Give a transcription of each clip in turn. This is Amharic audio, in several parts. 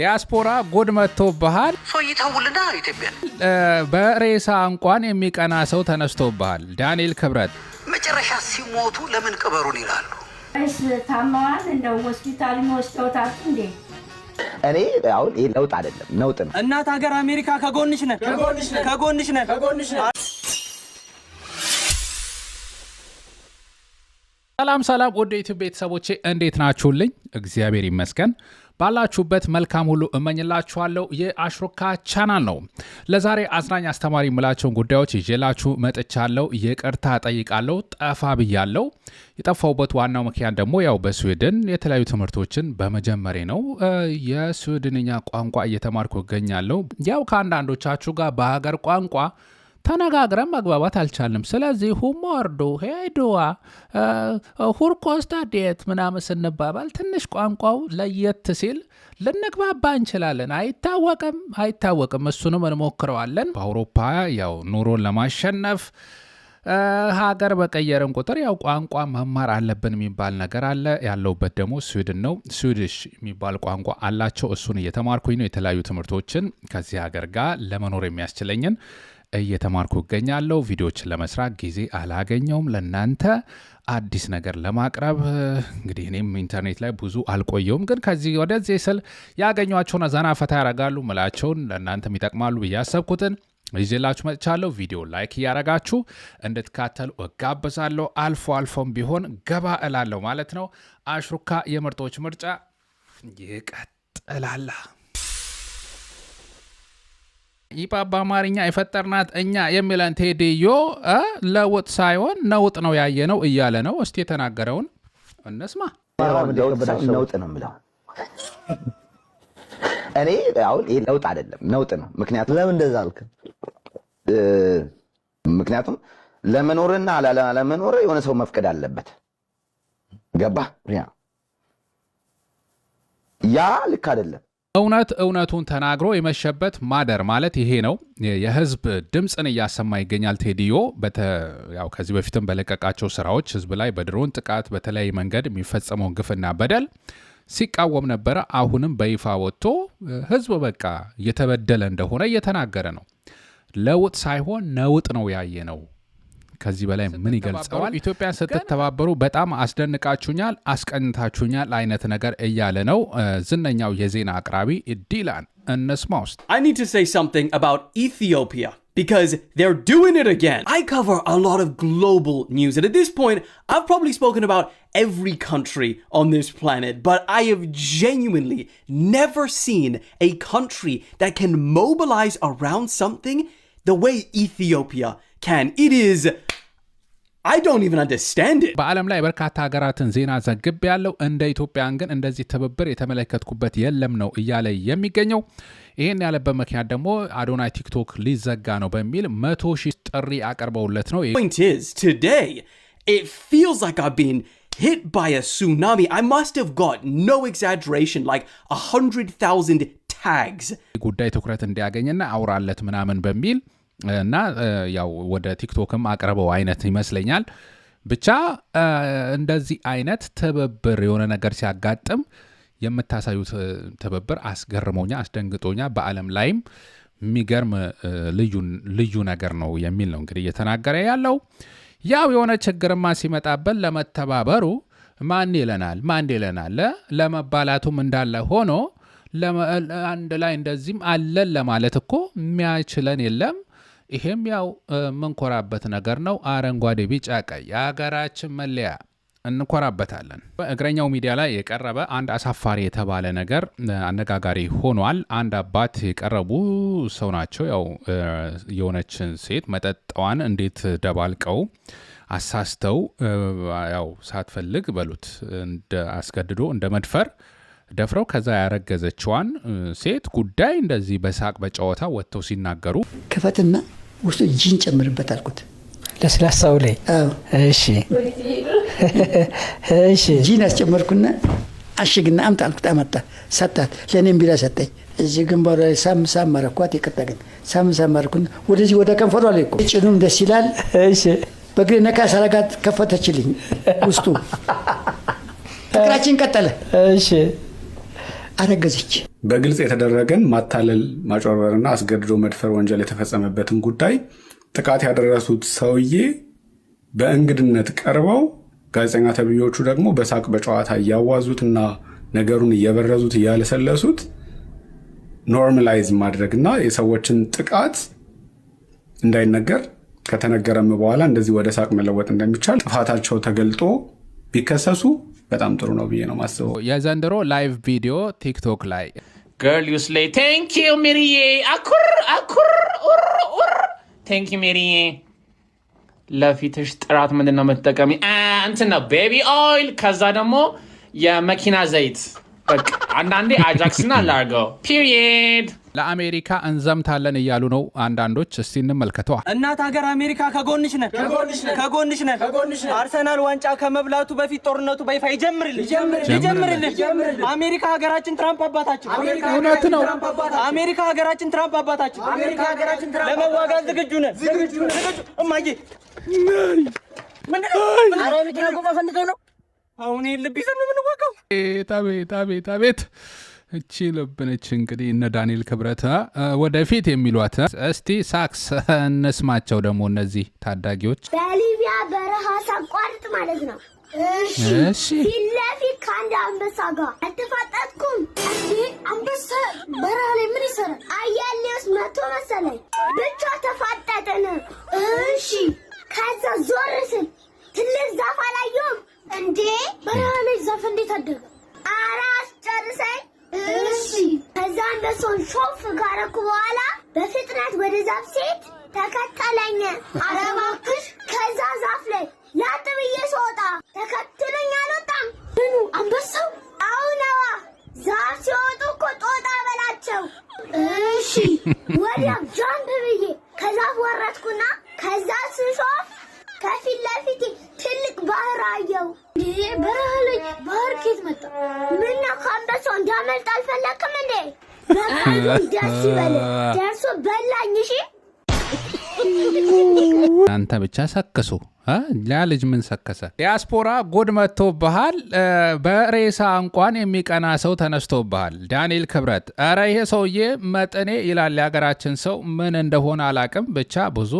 ዲያስፖራ ጎድ መጥቶብሃል ሶይታውልና ኢትዮጵያ በሬሳ እንኳን የሚቀና ሰው ተነስቶብሃል። ዳንኤል ክብረት መጨረሻ ሲሞቱ ለምን ቀበሩን ይላሉ? እስ ታማዋል እንደው ሆስፒታል ወስደውታል እንዴ? እኔ አሁን ይሄ ለውጥ አይደለም ነውጥ ነው። እናት ሀገር አሜሪካ ከጎንሽ ነን። ሰላም ወደ ኢትዮጵያ ቤተሰቦቼ እንዴት ናችሁልኝ? እግዚአብሔር ይመስገን። ባላችሁበት መልካም ሁሉ እመኝላችኋለሁ። የአሽሩካ ቻናል ነው። ለዛሬ አዝናኝ አስተማሪ ምላቸውን ጉዳዮች ይዤላችሁ መጥቻለሁ። ይቅርታ ጠይቃለሁ፣ ጠፋ ብያለሁ። የጠፋውበት ዋናው ምክንያት ደግሞ ያው በስዊድን የተለያዩ ትምህርቶችን በመጀመሬ ነው። የስዊድንኛ ቋንቋ እየተማርኩ እገኛለሁ። ያው ከአንዳንዶቻችሁ ጋር በሀገር ቋንቋ ተነጋግረን መግባባት አልቻልንም። ስለዚህ ሁሞርዶ ሄዱዋ ሁርኮስታ ዴት ምናምን ስንባባል ትንሽ ቋንቋው ለየት ሲል ልንግባባ እንችላለን። አይታወቅም። እሱንም እንሞክረዋለን። በአውሮፓ ያው ኑሮን ለማሸነፍ ሀገር በቀየረን ቁጥር ያው ቋንቋ መማር አለብን የሚባል ነገር አለ። ያለውበት ደግሞ ስዊድን ነው። ስዊዲሽ የሚባል ቋንቋ አላቸው። እሱን እየተማርኩኝ ነው። የተለያዩ ትምህርቶችን ከዚህ ሀገር ጋር ለመኖር የሚያስችለኝን እየተማርኩ እገኛለሁ። ቪዲዮዎችን ለመስራት ጊዜ አላገኘውም። ለእናንተ አዲስ ነገር ለማቅረብ እንግዲህ እኔም ኢንተርኔት ላይ ብዙ አልቆየውም፣ ግን ከዚህ ወደዚህ ስል ያገኟቸውን ዘና ፈታ ያደርጋሉ ምላቸውን ለእናንተም ይጠቅማሉ ብዬ ያሰብኩትን ይዤላችሁ መጥቻለሁ። ቪዲዮ ላይክ እያደረጋችሁ እንድትካተሉ እጋብዛለሁ። አልፎም ቢሆን ገባ እላለሁ ማለት ነው። አሽሩካ የምርጦች ምርጫ ይቀጥላል። ይባባ አማርኛ የፈጠርናት እኛ የሚለን ቴዲዮ ለውጥ ሳይሆን ነውጥ ነው ያየነው እያለ ነው። እስቲ የተናገረውን እንስማ። ነውጥ ነው የምለው እኔ አሁን ይሄ ለውጥ አይደለም ነውጥ ነው። ምክንያቱም ለምን እንደዛ አልክ? ምክንያቱም ለመኖርና ለመኖር የሆነ ሰው መፍቀድ አለበት። ገባ? ያ ልክ አይደለም። እውነቱን ተናግሮ የመሸበት ማደር ማለት ይሄ ነው። የህዝብ ድምፅን እያሰማ ይገኛል ቴዲዮ። ያው ከዚህ በፊትም በለቀቃቸው ስራዎች ህዝብ ላይ በድሮን ጥቃት በተለያየ መንገድ የሚፈጸመውን ግፍና በደል ሲቃወም ነበረ። አሁንም በይፋ ወጥቶ ህዝብ በቃ እየተበደለ እንደሆነ እየተናገረ ነው። ለውጥ ሳይሆን ነውጥ ነው ያየ ነው። ከዚህ በላይ ምን ይገልጸዋል? ኢትዮጵያን ስትተባበሩ በጣም አስደንቃችሁኛል፣ አስቀንታችሁኛል አይነት ነገር እያለ ነው ዝነኛው የዜና አቅራቢ ዲላን እንስማ ውስጥ። I need to say something about Ethiopia because they're doing it again. I cover a lot of global news, and at this point I've probably spoken about every country on this planet, but I have genuinely never seen a country that can mobilize around something the way Ethiopia can. It is, I don't even understand it. በዓለም ላይ በርካታ ሀገራትን ዜና ዘግብ ያለው እንደ ኢትዮጵያን ግን እንደዚህ ትብብር የተመለከትኩበት የለም ነው እያለ የሚገኘው። ይሄን ያለበት ምክንያት ደግሞ አዶናይ ቲክቶክ ሊዘጋ ነው በሚል 100,000 ጥሪ አቀርበውለት ነው። Point is, today it feels like I've been hit by a tsunami. I must have got, no exaggeration, like 100,000 tags. ጉዳይ ትኩረት እንዲያገኝና አውራለት ምናምን በሚል እና ያው ወደ ቲክቶክም አቀረበው አይነት ይመስለኛል። ብቻ እንደዚህ አይነት ትብብር የሆነ ነገር ሲያጋጥም የምታሳዩት ትብብር አስገርሞኛ፣ አስደንግጦኛ፣ በዓለም ላይም የሚገርም ልዩ ነገር ነው የሚል ነው እንግዲህ እየተናገረ ያለው። ያው የሆነ ችግርማ ሲመጣበት ለመተባበሩ ማን ይለናል ለመባላቱም እንዳለ ሆኖ አንድ ላይ እንደዚህም አለን ለማለት እኮ የሚያችለን የለም። ይሄም ያው ምንኮራበት ነገር ነው። አረንጓዴ ቢጫ ቀይ የሀገራችን መለያ እንኮራበታለን። በእግረኛው ሚዲያ ላይ የቀረበ አንድ አሳፋሪ የተባለ ነገር አነጋጋሪ ሆኗል። አንድ አባት የቀረቡ ሰው ናቸው። ያው የሆነችን ሴት መጠጣዋን እንዴት ደባልቀው አሳስተው ያው ሳትፈልግ በሉት አስገድዶ እንደ መድፈር ደፍረው ከዛ ያረገዘችዋን ሴት ጉዳይ እንደዚህ በሳቅ በጨዋታ ወጥተው ሲናገሩ ከፈትና ውስጡ ጂን ጨምርበት አልኩት። ለስላሳው ላይ እሺ ጂን አስጨመርኩና አሽግና አምጣ አልኩት። አመጣ ሰጣት። ለኔም ቢላ ሰጠኝ። እዚህ ግንባሯ ላይ ሳም ማረኳት። ይቅርታ ግን ሳም ማረኩና ወደዚህ ወደ ከንፈሯ ላይ እኮ ጭኑም ደስ ይላል። እሺ በግሬ ነካ ሰራጋት ከፈተችልኝ ውስጡ ፍቅራችን ቀጠለ። እሺ አረገዘች። በግልጽ የተደረገን ማታለል ማጭበርበርና አስገድዶ መድፈር ወንጀል የተፈጸመበትን ጉዳይ ጥቃት ያደረሱት ሰውዬ በእንግድነት ቀርበው ጋዜጠኛ ተብዮቹ ደግሞ በሳቅ በጨዋታ እያዋዙትና ነገሩን እየበረዙት እያለሰለሱት ኖርማላይዝ ማድረግና የሰዎችን ጥቃት እንዳይነገር ከተነገረም በኋላ እንደዚህ ወደ ሳቅ መለወጥ እንደሚቻል ጥፋታቸው ተገልጦ ቢከሰሱ በጣም ጥሩ ነው ብዬ ነው ማስበው። የዘንድሮ ላይቭ ቪዲዮ ቲክቶክ ላይ Girl, you slay. Thank you, Miriye. Thank you, Miriye. ለፊትሽ ጥራት ምንድን ነው የምትጠቀሚ? እንትን ነው ቤቢ ኦይል፣ ከዛ ደግሞ የመኪና ዘይት። በቃ አንዳንዴ አጃክስና ላርገው ፒሪየድ። ለአሜሪካ እንዘምታለን እያሉ ነው አንዳንዶች። እስቲ እንመልከተዋ። እናት ሀገር አሜሪካ ከጎንሽ ነን፣ ከጎንሽ ነን። አርሰናል ዋንጫ ከመብላቱ በፊት ጦርነቱ በይፋ ይጀምርልን። አሜሪካ ሀገራችን ትራምፕ አባታችን። እውነት ነው። አሜሪካ ሀገራችን ትራምፕ አባታችን። ለመዋጋት ዝግጁ ነን። እማዬ ምንድነው? አሁን ልብ ይዘን ነው የምንዋጋው። አቤት እቺ ልብነች እንግዲህ እነ ዳንኤል ክብረት ወደፊት የሚሏት። እስቲ ሳክስ እንስማቸው ደግሞ እነዚህ ታዳጊዎች። በሊቢያ በረሃ ሳቋርጥ ማለት ነው። እሺ ፊት ለፊት ከአንድ አንበሳ ጋር አልተፋጠጥኩም። አንበሳ በረሃ ላይ ምን ይሰራል? አያሌ ውስጥ መቶ መሰለኝ ብቻ ተፋጠጥን። እሺ ከዛ ዞር ስል ትልቅ ዛፍ አላየሁም። እንዴ በረሃ ላይ ዛፍ እንዴት አደገ? አራስ ጨርሰኝ። እሺ ከዛ አንበሳውን ሾፍ ካረኩ በኋላ በፍጥነት ወደ ዛፍ ሴት ተከተለኝ። ኧረ እባክሽ ከዛ ዛፍ ላይ ላጥ ብዬ ስወጣ ተከትሎኝ አልወጣም። ምኑ አንበሳው? አሁነዋ ዛፍ ሲወጡ እኮ ጦጣ በላቸው። እሺ ወዲያ ጃምፕ ብዬ ከዛፍ ወረድኩና ከዛ ስሾፍ ከፊት ለፊቴ ትልቅ ባህር አየው። ይሄ በረሃ ላይ ባህር ኬት መጣ? ምነው ከአንበሳው እንዳመልጥ አልፈለክም እንዴ? ደስ ይበል፣ ደርሶ በላኝ። እሺ አንተ ብቻ ሰክሱ። ያ ልጅ ምን ሰከሰ? ዲያስፖራ ጉድ መጥቶብሃል። በሬሳ እንኳን የሚቀና ሰው ተነስቶብሃል። ዳንኤል ክብረት፣ ኧረ ይሄ ሰውዬ መጠኔ ይላል የሀገራችን ሰው። ምን እንደሆነ አላቅም፣ ብቻ ብዙ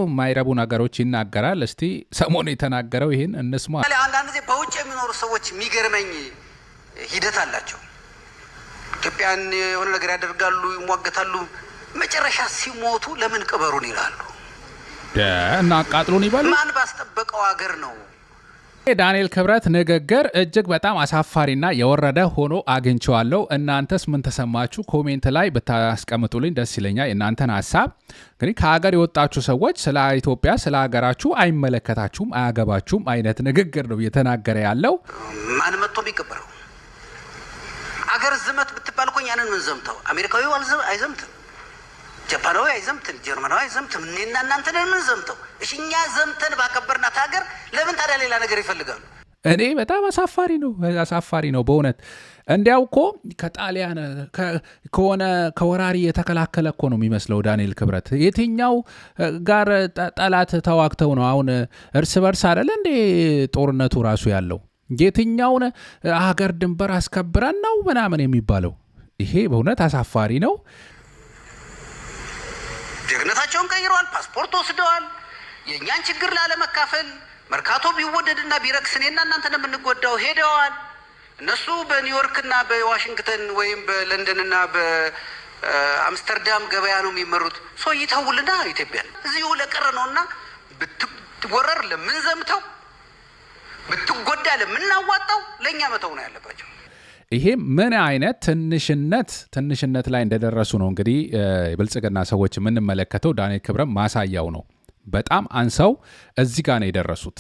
የማይረቡ ነገሮች ይናገራል። እስቲ ሰሞኑ የተናገረው ይህን እንስማ። አንዳንድ ጊዜ በውጭ የሚኖሩ ሰዎች የሚገርመኝ ሂደት አላቸው። ኢትዮጵያን የሆነ ነገር ያደርጋሉ፣ ይሟገታሉ። መጨረሻ ሲሞቱ ለምን ቅበሩን ይላሉ እና አቃጥሉን ይባሉ። ማን ባስጠበቀው ሀገር ነው? ዳንኤል ክብረት ንግግር እጅግ በጣም አሳፋሪና የወረደ ሆኖ አግኝቼዋለሁ። እናንተስ ምን ተሰማችሁ? ኮሜንት ላይ ብታስቀምጡልኝ ደስ ይለኛል። እናንተን ሀሳብ እንግዲህ ከሀገር የወጣችሁ ሰዎች ስለ ኢትዮጵያ ስለ ሀገራችሁ አይመለከታችሁም፣ አያገባችሁም አይነት ንግግር ነው እየተናገረ ያለው። ማን መጥቶ ቢቀበረው? አገር ዝመት ብትባል እኮ ያንን ምን ዘምተው? አሜሪካዊው አይዘምትም፣ ጃፓናዊ አይዘምትም፣ ጀርመናዊ አይዘምትም። እኔና እናንተ ምን ዘምተው? እሺ እኛ ዘምተን ባከበርናት ሀገር ለምን ታዲያ ሌላ ነገር ይፈልጋሉ? እኔ በጣም አሳፋሪ ነው በእውነት። እንዲያው እኮ ከጣሊያን ከሆነ ከወራሪ የተከላከለ እኮ ነው የሚመስለው ዳንኤል ክብረት። የትኛው ጋር ጠላት ተዋግተው ነው አሁን? እርስ በርስ አይደለ እንዴ ጦርነቱ ራሱ ያለው? የትኛውን ሀገር ድንበር አስከብረን ነው ምናምን የሚባለው? ይሄ በእውነት አሳፋሪ ነው። ጀግነታቸውን ቀይረዋል፣ ፓስፖርት ወስደዋል። የእኛን ችግር ላለመካፈል መርካቶ ቢወደድና ቢረክስ እኔና እናንተ እንደምንጎዳው ሄደዋል። እነሱ በኒውዮርክና በዋሽንግተን ወይም በለንደንና በአምስተርዳም ገበያ ነው የሚመሩት። ሰው ይተውልና ኢትዮጵያን እዚሁ ለቀረ ነውና ብትወረር ለምን ዘምተው ብትጎዳ ለምናዋጣው ለእኛ መተው ነው ያለባቸው። ይሄ ምን አይነት ትንሽነት ላይ እንደደረሱ ነው እንግዲህ የብልጽግና ሰዎች የምንመለከተው። ዳንኤል ክብረት ማሳያው ነው። በጣም አንሰው እዚህ ጋር ነው የደረሱት።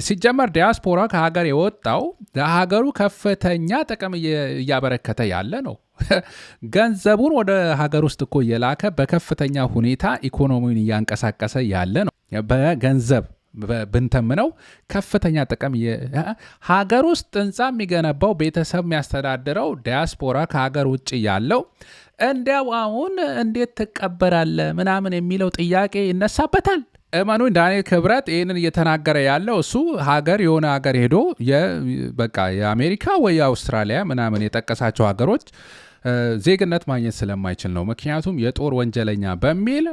ሲጀመር ዲያስፖራ ከሀገር የወጣው ለሀገሩ ከፍተኛ ጥቅም እያበረከተ ያለ ነው። ገንዘቡን ወደ ሀገር ውስጥ እኮ እየላከ በከፍተኛ ሁኔታ ኢኮኖሚውን እያንቀሳቀሰ ያለ ነው። በገንዘብ ብንተምነው ከፍተኛ ጥቅም ሀገር ውስጥ ህንፃ የሚገነባው ቤተሰብ የሚያስተዳድረው ዲያስፖራ ከሀገር ውጭ ያለው እንዲያው አሁን እንዴት ትቀበራለ ምናምን የሚለው ጥያቄ ይነሳበታል። እመኑኝ ዳንኤል ክብረት ይህንን እየተናገረ ያለው እሱ የሆነ ሀገር ሄዶ በቃ የአሜሪካ ወይ የአውስትራሊያ ምናምን የጠቀሳቸው ሀገሮች ዜግነት ማግኘት ስለማይችል ነው። ምክንያቱም የጦር ወንጀለኛ በሚል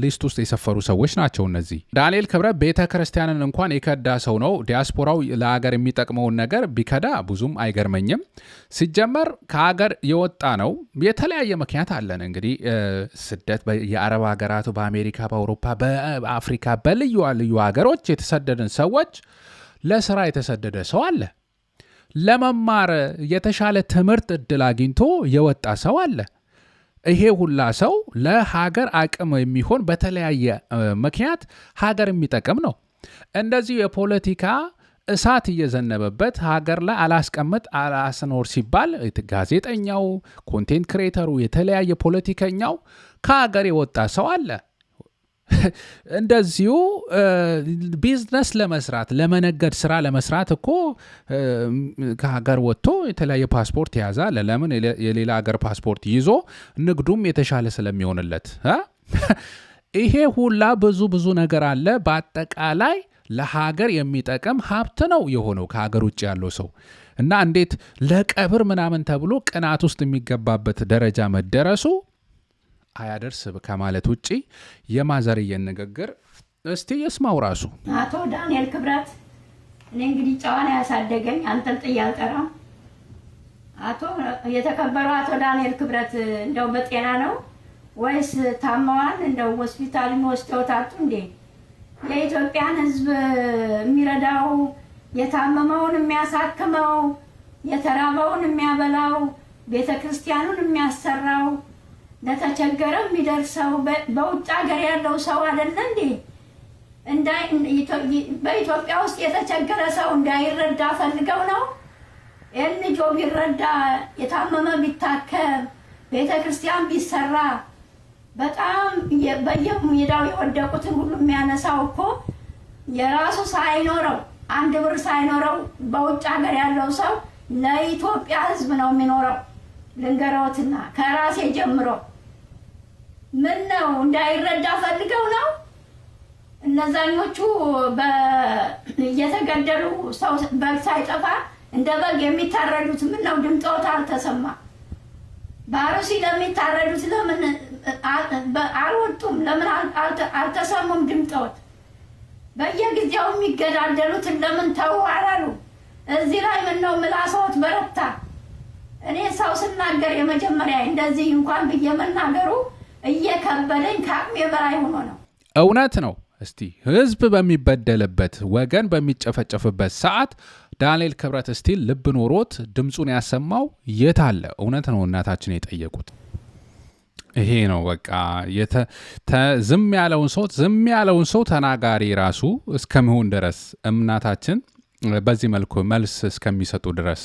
ሊስት ውስጥ የሰፈሩ ሰዎች ናቸው እነዚህ። ዳንኤል ክብረት ቤተ ክርስቲያንን እንኳን የከዳ ሰው ነው። ዲያስፖራው ለሀገር የሚጠቅመውን ነገር ቢከዳ ብዙም አይገርመኝም። ሲጀመር ከሀገር የወጣ ነው። የተለያየ ምክንያት አለን እንግዲህ ስደት የአረብ ሀገራት፣ በአሜሪካ፣ በአውሮፓ፣ በአፍሪካ በልዩ ልዩ ሀገሮች የተሰደድን ሰዎች ለስራ የተሰደደ ሰው አለ። ለመማር የተሻለ ትምህርት እድል አግኝቶ የወጣ ሰው አለ። ይሄ ሁላ ሰው ለሀገር አቅም የሚሆን በተለያየ ምክንያት ሀገር የሚጠቅም ነው። እንደዚሁ የፖለቲካ እሳት እየዘነበበት ሀገር ላይ አላስቀምጥ አላስኖር ሲባል ጋዜጠኛው፣ ኮንቴንት ክሬተሩ፣ የተለያየ ፖለቲከኛው ከሀገር የወጣ ሰው አለ። እንደዚሁ ቢዝነስ ለመስራት ለመነገድ ስራ ለመስራት እኮ ከሀገር ወጥቶ የተለያየ ፓስፖርት ያዛል። ለምን? የሌላ ሀገር ፓስፖርት ይዞ ንግዱም የተሻለ ስለሚሆንለት። ይሄ ሁላ ብዙ ነገር አለ። በአጠቃላይ ለሀገር የሚጠቅም ሀብት ነው የሆነው ከሀገር ውጭ ያለው ሰው እና እንዴት ለቀብር ምናምን ተብሎ ቅናት ውስጥ የሚገባበት ደረጃ መደረሱ አያደርስ ከማለት ውጪ የማዘርየን ንግግር እስቲ ይስማው ራሱ። አቶ ዳንኤል ክብረት እኔ እንግዲህ ጨዋን ያሳደገኝ አንጠልጥዬ አልጠራም። የተከበረው አቶ ዳንኤል ክብረት እንደው በጤና ነው ወይስ ታመዋል? እንደው ሆስፒታል ወስደውታቱ እንዴ? የኢትዮጵያን ሕዝብ የሚረዳው፣ የታመመውን የሚያሳክመው፣ የተራበውን የሚያበላው፣ ቤተክርስቲያኑን የሚያሰራው፣ ለተቸገረ የሚደርሰው በውጭ ሀገር ያለው ሰው አይደለ እንዴ? በኢትዮጵያ ውስጥ የተቸገረ ሰው እንዳይረዳ ፈልገው ነው? ኤንጆ ቢረዳ፣ የታመመ ቢታከም፣ ቤተክርስቲያን ቢሰራ፣ በጣም በየሜዳው የወደቁትን ሁሉ የሚያነሳው እኮ የራሱ ሳይኖረው አንድ ብር ሳይኖረው በውጭ ሀገር ያለው ሰው ለኢትዮጵያ ሕዝብ ነው የሚኖረው። ልንገረውትና ከራሴ ጀምሮ ምን ነው እንዳይረዳ ፈልገው ነው? እነዛኞቹ እየተገደሉ ሰው በግ ሳይጠፋ እንደ በግ የሚታረዱት ምን ነው ድምጦት አልተሰማ? በአሩሲ ለሚታረዱት ለምን አልወጡም? ለምን አልተሰሙም ድምጦት? በየጊዜው የሚገዳደሉትን ለምን ተው አላሉ? እዚህ ላይ ምን ነው ምላሶት በረታ? እኔ ሰው ስናገር የመጀመሪያ እንደዚህ እንኳን ብዬ መናገሩ እየከበደኝ ከአቅሜ በላይ ሆኖ ነው። እውነት ነው። እስቲ ህዝብ በሚበደልበት ወገን በሚጨፈጨፍበት ሰዓት ዳንኤል ክብረት እስቲ ልብ ኖሮት ድምፁን ያሰማው የት አለ? እውነት ነው እናታችን የጠየቁት ይሄ ነው። በቃ ዝም ያለውን ሰው ተናጋሪ ራሱ እስከሚሆን ድረስ እናታችን በዚህ መልኩ መልስ እስከሚሰጡ ድረስ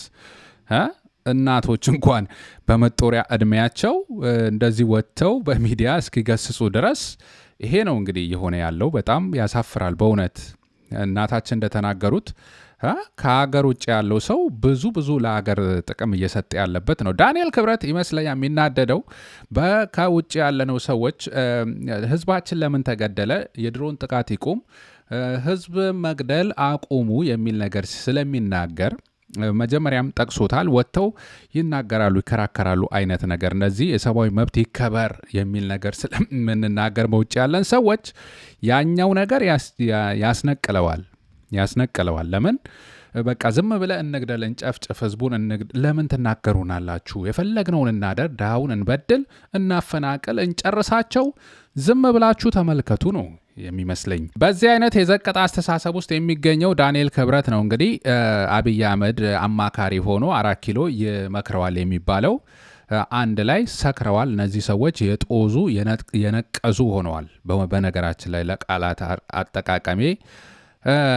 እናቶች እንኳን በመጦሪያ እድሜያቸው እንደዚህ ወጥተው በሚዲያ እስኪገስጹ ድረስ ይሄ ነው እንግዲህ የሆነ ያለው። በጣም ያሳፍራል በእውነት እናታችን እንደተናገሩት ከሀገር ውጭ ያለው ሰው ብዙ ለሀገር ጥቅም እየሰጠ ያለበት ነው። ዳንኤል ክብረት ይመስለኛል የሚናደደው ከውጭ ያለነው ሰዎች ህዝባችን ለምን ተገደለ፣ የድሮን ጥቃት ይቁም፣ ህዝብ መግደል አቁሙ የሚል ነገር ስለሚናገር መጀመሪያም ጠቅሶታል። ወጥተው ይናገራሉ፣ ይከራከራሉ አይነት ነገር እነዚህ የሰብአዊ መብት ይከበር የሚል ነገር ስለምንናገር በውጭ ያለን ሰዎች ያኛው ነገር ያስነቅለዋል። ለምን በቃ ዝም ብለ እንግደል፣ እንጨፍጭፍ፣ ህዝቡን ለምን ትናገሩናላችሁ? የፈለግነውን እናደር፣ ድሃውን እንበድል፣ እናፈናቅል፣ እንጨርሳቸው፣ ዝም ብላችሁ ተመልከቱ ነው የሚመስለኝ። በዚህ አይነት የዘቀጠ አስተሳሰብ ውስጥ የሚገኘው ዳንኤል ክብረት ነው እንግዲህ አብይ አህመድ አማካሪ ሆኖ 4 ኪሎ ይመክረዋል የሚባለው። አንድ ላይ ሰክረዋል። እነዚህ ሰዎች የጦዙ የነቀዙ ሆነዋል። በነገራችን ላይ ለቃላት አጠቃቀሜ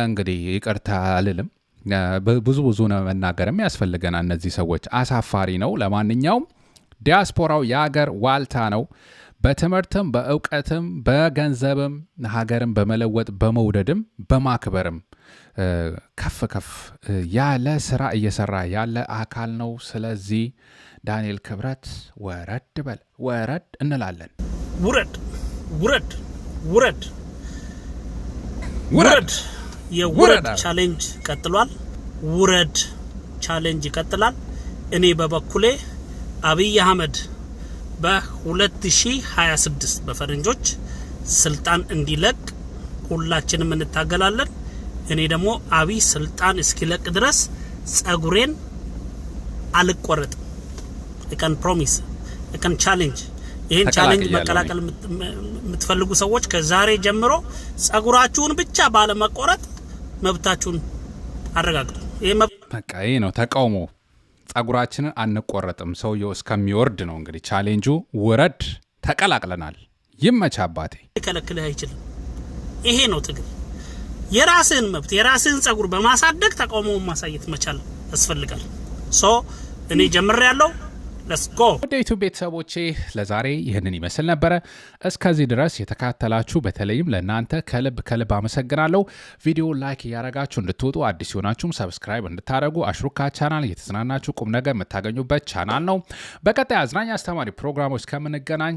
እንግዲህ ይቅርታ አልልም፣ ብዙ መናገርም ያስፈልገናል። እነዚህ ሰዎች አሳፋሪ ነው። ለማንኛውም ዲያስፖራው የሀገር ዋልታ ነው። በትምህርትም በእውቀትም በገንዘብም ሀገርም በመለወጥ በመውደድም በማክበርም ከፍ ያለ ስራ እየሰራ ያለ አካል ነው። ስለዚህ ዳንኤል ክብረት ወረድ እንላለን። ውረድ የውረድ ቻሌንጅ ቀጥሏል። ውረድ ቻሌንጅ ይቀጥላል። እኔ በበኩሌ አብይ አህመድ በ2026 በፈረንጆች ስልጣን እንዲለቅ ሁላችንም እንታገላለን። እኔ ደግሞ አብይ ስልጣን እስኪለቅ ድረስ ጸጉሬን አልቆረጥም። I can promise, I can challenge. ይሄን ቻሌንጅ መቀላቀል የምትፈልጉ ሰዎች ከዛሬ ጀምሮ ጸጉራችሁን ብቻ ባለመቆረጥ መብታችሁን አረጋግጡ። በቃ ይሄ ነው ተቃውሞ። ጸጉራችንን አንቆረጥም ሰውየው እስከሚወርድ ነው እንግዲህ ቻሌንጁ። ውረድ፣ ተቀላቅለናል። ይመቻ አባቴ። ሊከለክልህ አይችልም። ይሄ ነው ትግል። የራስህን መብት የራስህን ጸጉር በማሳደግ ተቃውሞውን ማሳየት መቻል ያስፈልጋል። ሶ እኔ ጀምሬያለሁ። Let's go. ወደ ዩቲዩብ ቤተሰቦቼ ለዛሬ ይህንን ይመስል ነበረ። እስከዚህ ድረስ የተካተላችሁ በተለይም ለእናንተ ከልብ አመሰግናለሁ። ቪዲዮ ላይክ እያረጋችሁ እንድትወጡ፣ አዲስ የሆናችሁም ሰብስክራይብ እንድታደርጉ። አሽሩካ ቻናል እየተዝናናችሁ ቁም ነገር የምታገኙበት ቻናል ነው። በቀጣይ አዝናኝ አስተማሪ ፕሮግራሞች ከምንገናኝ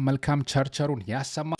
መልካም ቸርቸሩን ያሰማ